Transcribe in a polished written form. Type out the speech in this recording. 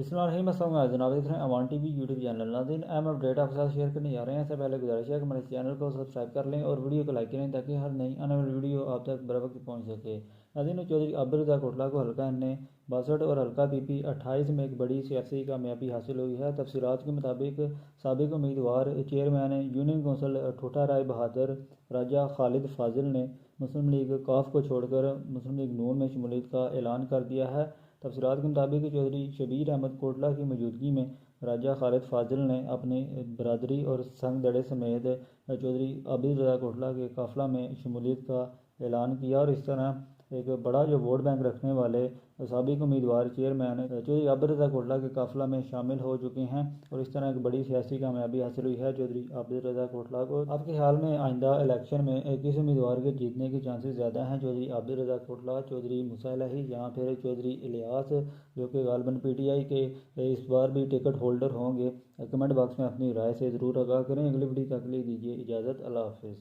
बिस्मिल्लाहिर्रहमानिर्रहीम। जनाब देख रहे हैं अवान टीवी यूट्यूब चैनल। नाज़रीन, अहम अपडेट आपके साथ शेयर करने जा रहे हैं। इससे पहले गुजारिश है कि हमारे चैनल को सब्सक्राइब कर लें और वीडियो को लाइक करें ताकि हर नई आने वाली वीडियो आप तक बर वक्त पहुँच सके। नाज़रीन, चौधरी आबिद रज़ा कोटला को हल्का एन 62 और हल्का PP 28 में एक बड़ी सियासी कामयाबी हासिल हुई है। तफसीलात के मुताबिक साबिक उम्मीदवार chairman union council ठोठा Rai Bahadur राजा खालिद फाजिल ने मुस्लिम लीग काफ को छोड़कर मुस्लिम लीग नून में शमूलियत का ऐलान कर दिया है। तफसीलात के मुताबिक चौधरी शबीर अहमद कोटला की मौजूदगी में राजा खालिद फाजिल ने अपनी बरदरी और संग दड़े समेत चौधरी आबिद रज़ा कोटला के काफिला में शमूलियत का ऐलान किया और इस तरह एक बड़ा जो वोट बैंक रखने वाले साबिक उम्मीदवार चेयरमैन चौधरी आबिद रज़ा कोटला के काफिला में शामिल हो चुके हैं और इस तरह एक बड़ी सियासी कामयाबी हासिल हुई है चौधरी आबिद रज़ा कोटला को। आपके ख्याल में आइंदा इलेक्शन में किस उम्मीदवार के जीतने के चांसेस ज़्यादा हैं, चौधरी आबिद रज़ा कोटला, चौधरी मूसा इलाही या फिर चौधरी इलियास, जो कि गालबन PTI के इस बार भी टिकट होल्डर होंगे? कमेंट बॉक्स में अपनी राय से ज़रूर आगाह करें। अगली वीडियो तक के लिए दीजिए इजाज़त। अल्लाह हाफ़िज़।